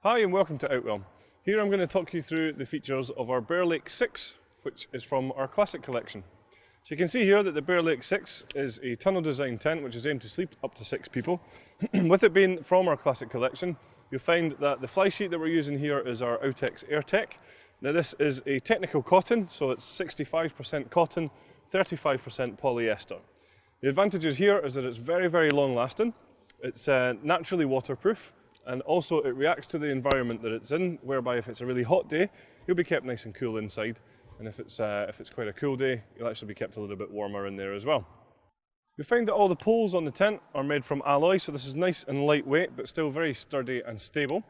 Hi and welcome to Outwell. Here I'm going to talk you through the features of our Bear Lake 6, which is from our classic collection. So you can see here that the Bear Lake 6 is a tunnel design tent which is aimed to sleep up to 6 people. With it being from our classic collection, you'll find that the fly sheet that we're using here is our Outtex Airtech. Now this is a technical cotton, so it's 65% cotton, 35% polyester. The advantages here is that it's very, very long lasting, it's naturally waterproof, and also it reacts to the environment that it's in, whereby if it's a really hot day, you'll be kept nice and cool inside, and if it's quite a cool day, you'll actually be kept a little bit warmer in there as well. You'll find that all the poles on the tent are made from alloy, so this is nice and lightweight, but still very sturdy and stable.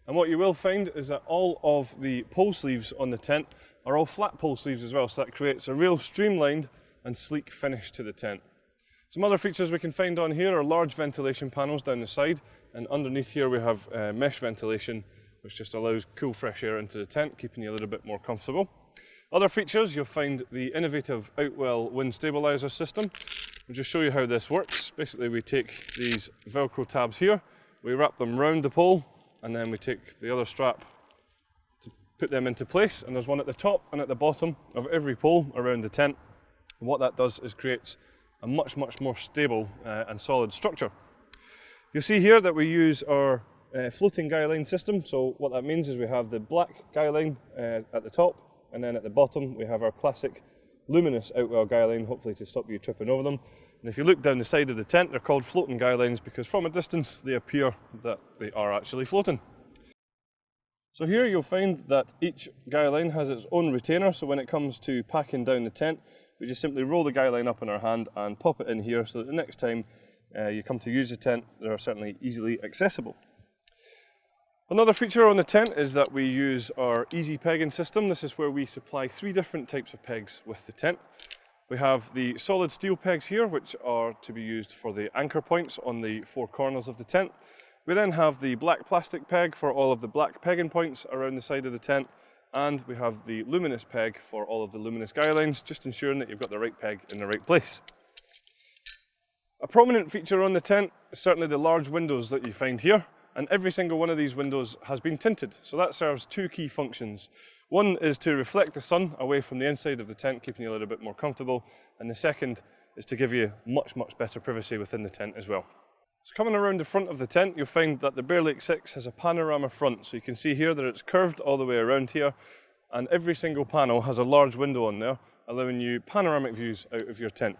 And what you will find is that all of the pole sleeves on the tent are all flat pole sleeves as well, so that creates a real streamlined and sleek finish to the tent. Some other features we can find on here are large ventilation panels down the side, and underneath here we have mesh ventilation, which just allows cool fresh air into the tent, keeping you a little bit more comfortable. Other features, you'll find the innovative Outwell wind stabilizer system. I'll just show you how this works. Basically we take these Velcro tabs here, we wrap them round the pole, and then we take the other strap to put them into place, and there's one at the top and at the bottom of every pole around the tent. And what that does is creates a much more stable and solid structure. You'll see here that we use our floating guyline system. So what that means is we have the black guyline at the top, and then at the bottom we have our classic luminous Outwell guyline, hopefully to stop you tripping over them. And if you look down the side of the tent, they're called floating guylines because from a distance they appear that they are actually floating. So here you'll find that each guyline has its own retainer, so when it comes to packing down the tent, we just simply roll the guyline up in our hand and pop it in here so that the next time you come to use the tent, they're certainly easily accessible. Another feature on the tent is that we use our easy pegging system. This is where we supply 3 different types of pegs with the tent. We have the solid steel pegs here, which are to be used for the anchor points on the 4 corners of the tent. We then have the black plastic peg for all of the black pegging points around the side of the tent, and we have the luminous peg for all of the luminous guylines, just ensuring that you've got the right peg in the right place. A prominent feature on the tent is certainly the large windows that you find here, and every single one of these windows has been tinted, so that serves 2 key functions. One is to reflect the sun away from the inside of the tent, keeping you a little bit more comfortable, and the second is to give you much better privacy within the tent as well. So coming around the front of the tent, you'll find that the Bear Lake 6 has a panorama front, so you can see here that it's curved all the way around here, and every single panel has a large window on there, allowing you panoramic views out of your tent.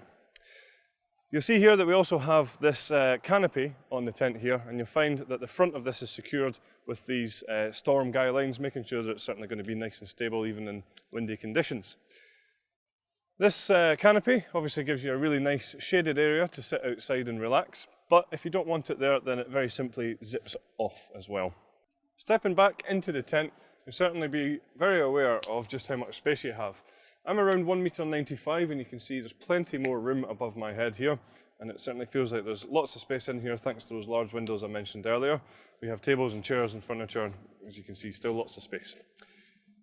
You'll see here that we also have this canopy on the tent here, and you'll find that the front of this is secured with these storm guylines, making sure that it's certainly going to be nice and stable even in windy conditions. This canopy obviously gives you a really nice shaded area to sit outside and relax, but if you don't want it there, then it very simply zips off as well. Stepping back into the tent, you'll certainly be very aware of just how much space you have. I'm around 1.95 meters, and you can see there's plenty more room above my head here, and it certainly feels like there's lots of space in here thanks to those large windows I mentioned earlier. We have tables and chairs and furniture, and as you can see, still lots of space.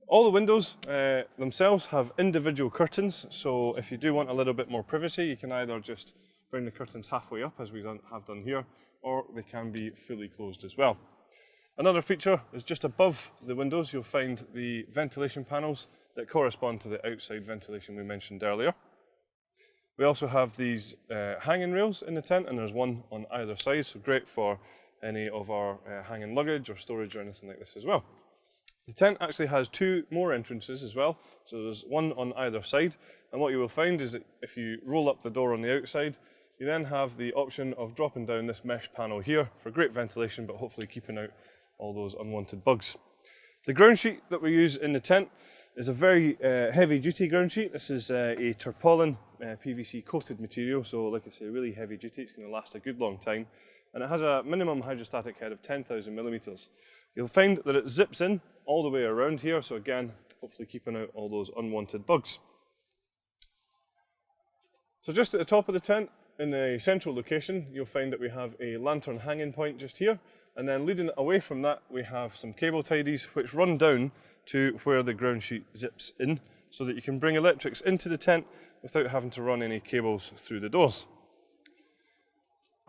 All the windows themselves have individual curtains, so if you do want a little bit more privacy, you can either just bring the curtains halfway up, as we have done here, or they can be fully closed as well. Another feature is just above the windows, you'll find the ventilation panels that correspond to the outside ventilation we mentioned earlier. We also have these hanging rails in the tent, and there's one on either side, so great for any of our hanging luggage or storage or anything like this as well. The tent actually has 2 more entrances as well, so there's one on either side, and what you will find is that if you roll up the door on the outside, you then have the option of dropping down this mesh panel here for great ventilation, but hopefully keeping out all those unwanted bugs. The ground sheet that we use in the tent is a very heavy duty ground sheet. This is a tarpaulin PVC coated material, so like I say, really heavy duty. It's going to last a good long time, and it has a minimum hydrostatic head of 10,000 millimeters. You'll find that it zips in all the way around here, so again, hopefully keeping out all those unwanted bugs. So just at the top of the tent, in a central location, you'll find that we have a lantern hanging point just here, and then leading away from that, we have some cable tidies which run down to where the ground sheet zips in, so that you can bring electrics into the tent without having to run any cables through the doors.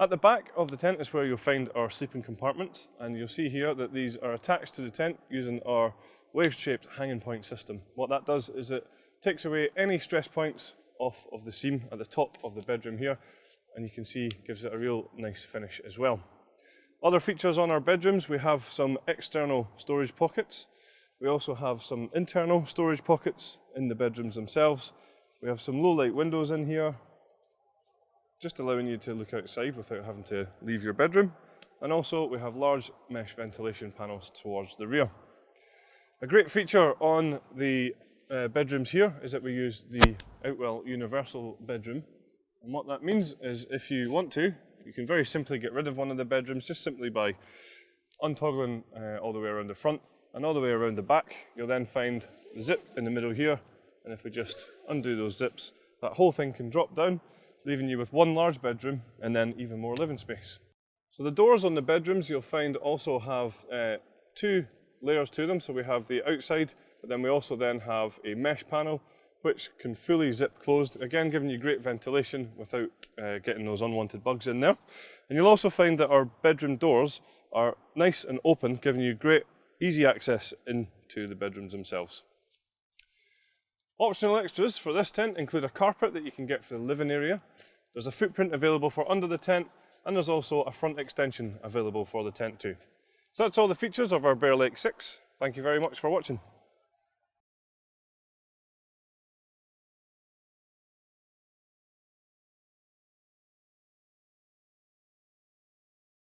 At the back of the tent is where you'll find our sleeping compartments, and you'll see here that these are attached to the tent using our wave-shaped hanging point system. What that does is it takes away any stress points off of the seam at the top of the bedroom here, and you can see gives it a real nice finish as well. Other features on our bedrooms, we have some external storage pockets. We also have some internal storage pockets in the bedrooms themselves. We have some low light windows in here, just allowing you to look outside without having to leave your bedroom. And also we have large mesh ventilation panels towards the rear. A great feature on the bedrooms here is that we use the Outwell universal bedroom. And what that means is if you want to, you can very simply get rid of one of the bedrooms just simply by untoggling all the way around the front and all the way around the back. You'll then find the zip in the middle here, and if we just undo those zips, that whole thing can drop down, leaving you with one large bedroom and then even more living space. So the doors on the bedrooms you'll find also have two layers to them. So we have the outside, but then we also then have a mesh panel which can fully zip closed, again giving you great ventilation without getting those unwanted bugs in there. And you'll also find that our bedroom doors are nice and open, giving you great easy access into the bedrooms themselves. Optional extras for this tent include a carpet that you can get for the living area. There's a footprint available for under the tent, and there's also a front extension available for the tent too. So that's all the features of our Bear Lake 6. Thank you very much for watching.